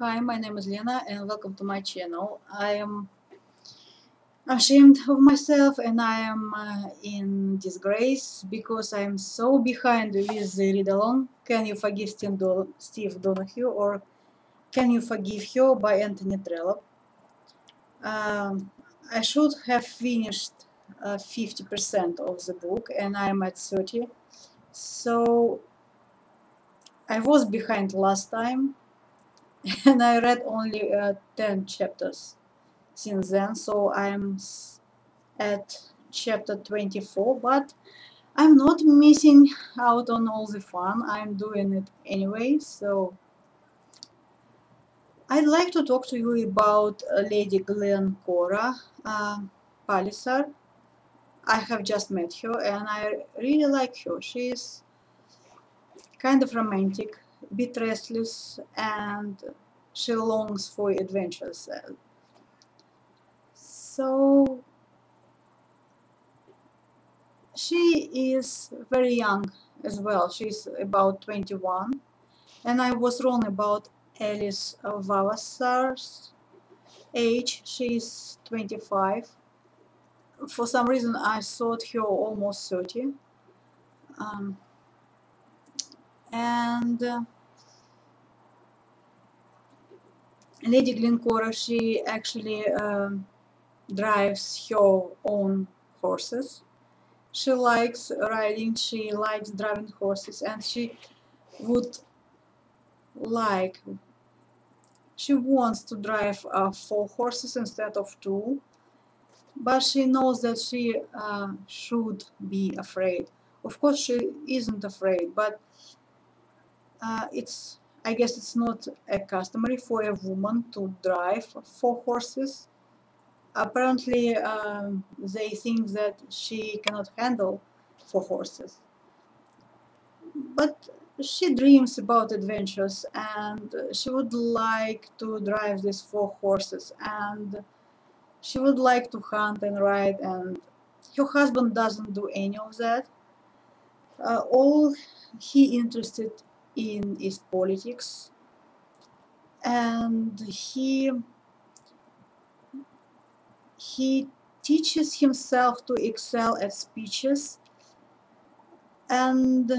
Hi, my name is Lena and welcome to my channel. I am ashamed of myself and I am in disgrace because I am so behind with the read-along. Can You Forgive Steve Donoghue or Can You Forgive Her by Anthony Trollope. I should have finished 50% of the book and I am at 30. So I was behind last time and I read only 10 chapters since then, so I'm at chapter 24, but I'm not missing out on all the fun. I'm doing it anyway. So I'd like to talk to you about Lady Glencora Palliser. I have just met her and I really like her. She's kind of romantic, a bit restless, and she longs for adventures. So she is very young as well. She's about 21. And I was wrong about Alice Vavasar's age. She's 25. For some reason, I thought her almost 30. And Lady Glencora, she actually drives her own horses. She likes riding, she likes driving horses, and she would she wants to drive 4 horses instead of 2, but she knows that she should be afraid. Of course, she isn't afraid, but I guess it's not customary for a woman to drive 4 horses. Apparently, they think that she cannot handle 4 horses. But she dreams about adventures and she would like to drive these 4 horses and she would like to hunt and ride, and her husband doesn't do any of that. All he interested in is politics, and he teaches himself to excel at speeches, and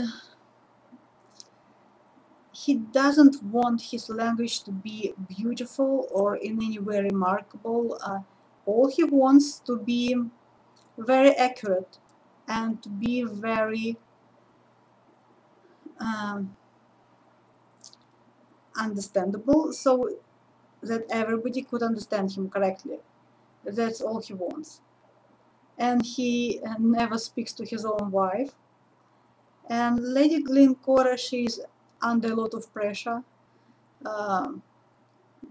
he doesn't want his language to be beautiful or in any way remarkable. All he wants to be very accurate and to be very understandable, so that everybody could understand him correctly. That's all he wants. And he never speaks to his own wife. And Lady Glencora, she's under a lot of pressure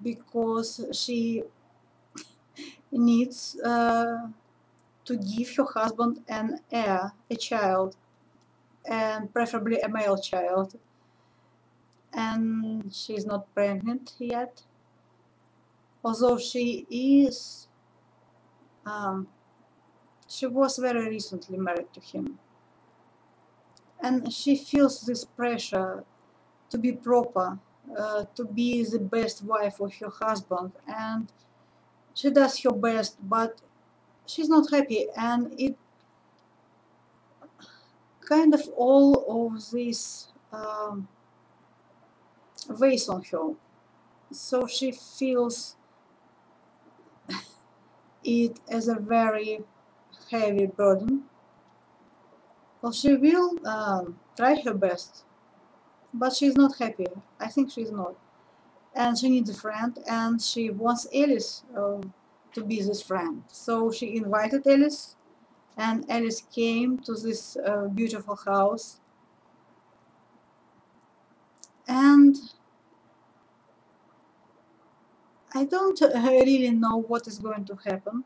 because she needs to give her husband an heir, a child, and preferably a male child. And she's not pregnant yet, although she is. She was very recently married to him. And she feels this pressure to be proper, to be the best wife for her husband. And she does her best, but she's not happy. And it kind of all of this weighs on her. So she feels it as a very heavy burden. Well, she will try her best, but she's not happy. I think she's not. And she needs a friend, and she wants Alice to be this friend. So she invited Alice, and Alice came to this beautiful house. And I don't really know what is going to happen,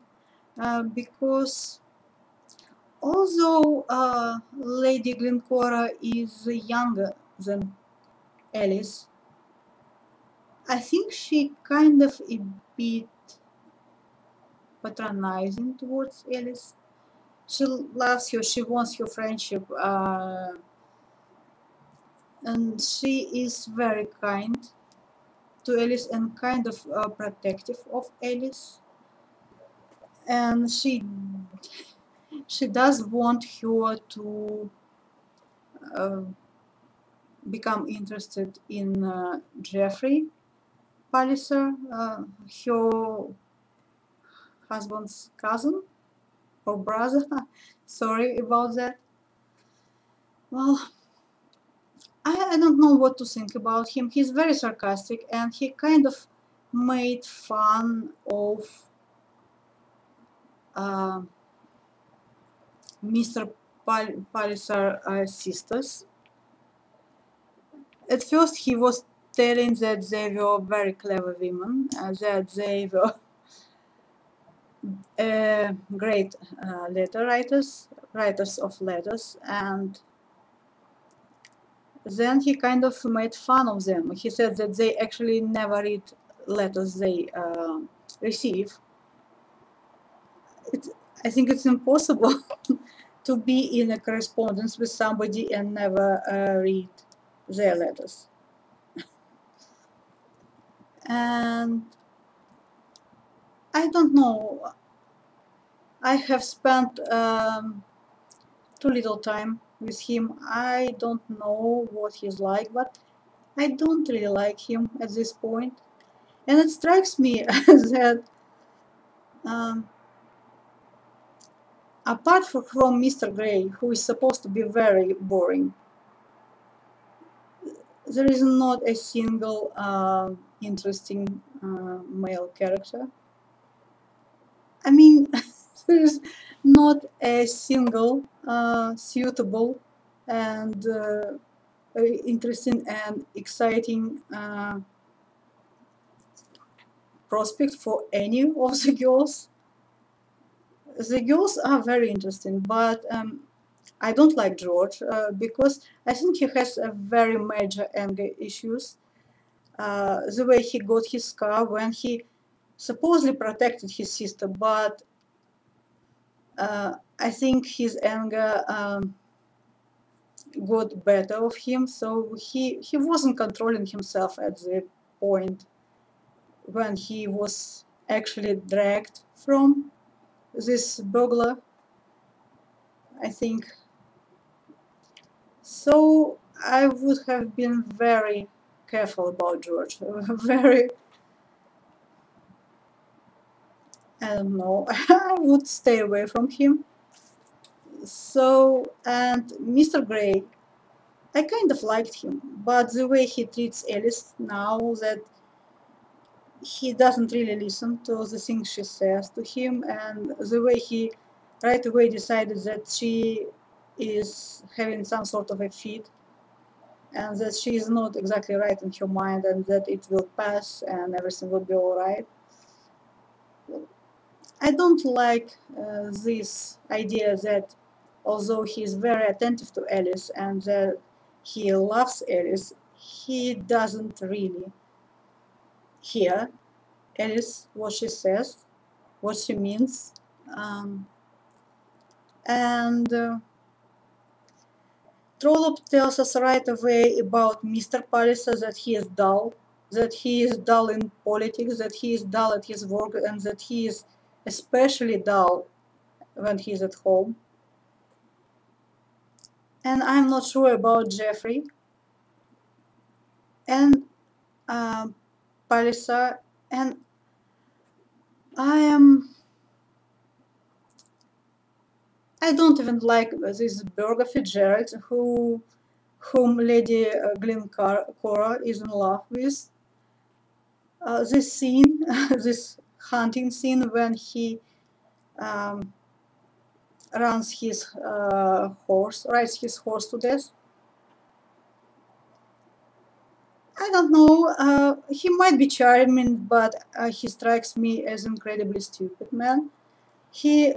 because although Lady Glencora is younger than Alice, I think she kind of a bit patronizing towards Alice. She loves her, she wants her friendship, and she is very kind to Alice and kind of protective of Alice, and she does want her to uh, become interested in Jeffrey Palliser, her husband's cousin or brother. Sorry about that. Well, I don't know what to think about him. He's very sarcastic, and he kind of made fun of uh, Mr. Palliser sisters. At first, he was telling that they were very clever women, that they were great letter writers of letters, and then he kind of made fun of them. He said that they actually never read letters they receive. I think it's impossible to be in a correspondence with somebody and never read their letters. And I don't know. I have spent too little time with him. I don't know what he's like, but I don't really like him at this point. And it strikes me that apart from Mr. Grey, who is supposed to be very boring, there is not a single interesting male character. I mean, there is not a single suitable and interesting and exciting prospect for any of the girls. The girls are very interesting, but I don't like George because I think he has a very major anger issues. The way he got his scar when he supposedly protected his sister, but I think his anger got better of him, so he wasn't controlling himself at the point when he was actually dragged from this burglar, I think. So I would have been very careful about George. Very, I don't know, I would stay away from him. So, and Mr. Grey, I kind of liked him, but the way he treats Alice now, that he doesn't really listen to the things she says to him, and the way he right away decided that she is having some sort of a fit, and that she is not exactly right in her mind, and that it will pass and everything will be all right. I don't like this idea that although he is very attentive to Alice and that he loves Alice, he doesn't really hear Alice, what she says, what she means. And Trollope tells us right away about Mr. Palliser that he is dull, in politics, that he is dull at his work, and that he is especially dull when he is at home. And I'm not sure about Jeffrey and Palliser, and I don't even like this Burger Fitzgerald whom Lady Glencora is in love with. This scene, this hunting scene when he rides his horse to death. I don't know, he might be charming, but he strikes me as incredibly stupid man. He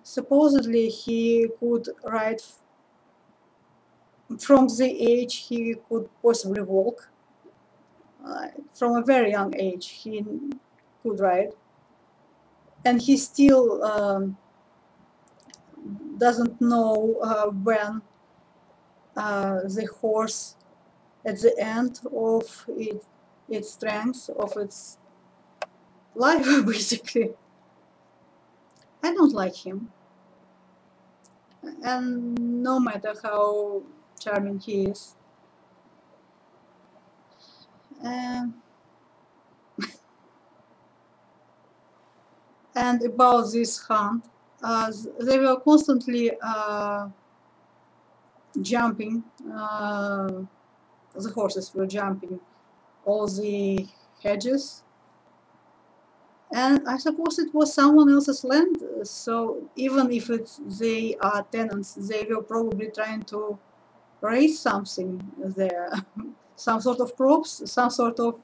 supposedly he could ride from the age he could possibly walk. From a very young age he could ride, and he still doesn't know when the horse at the end of its strength of its life, basically. I don't like him, and no matter how charming he is. Um, and about this hunt, they were constantly jumping. The horses were jumping all the hedges, and I suppose it was someone else's land. So even if they are tenants, they were probably trying to raise something there, some sort of crops, some sort of,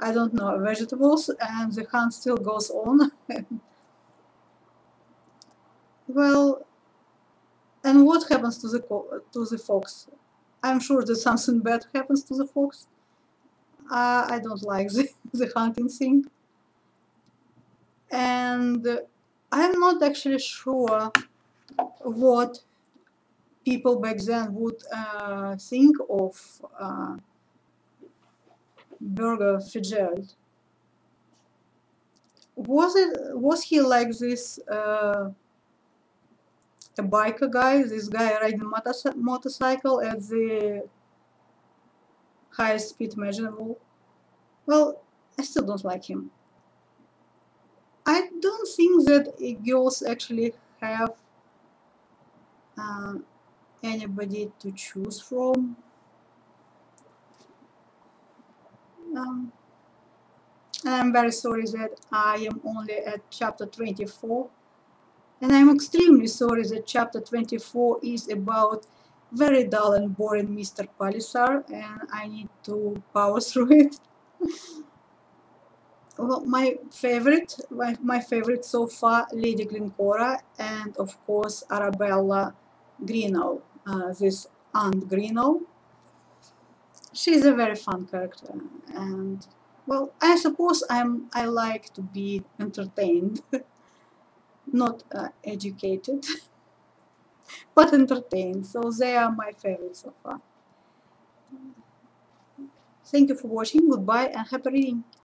I don't know, vegetables, and the hunt still goes on. Well, and what happens to the fox? I'm sure that something bad happens to the fox. I don't like the hunting thing, and I'm not actually sure what people back then would think of Burger Fitzgerald. Was he like this a biker guy, this guy riding motorcycle at the highest speed imaginable? Well, I still don't like him. I don't think that girls actually have anybody to choose from. Um, I'm very sorry that I am only at chapter 24. And I'm extremely sorry that chapter 24 is about very dull and boring Mr. Palliser, and I need to power through it. Well, my favorite so far, Lady Glencora, and of course Arabella Greenough, this Aunt Greenough. She's a very fun character, and well, I suppose I like to be entertained, not educated, but entertained. So they are my favorites so far. Thank you for watching. Goodbye and happy reading.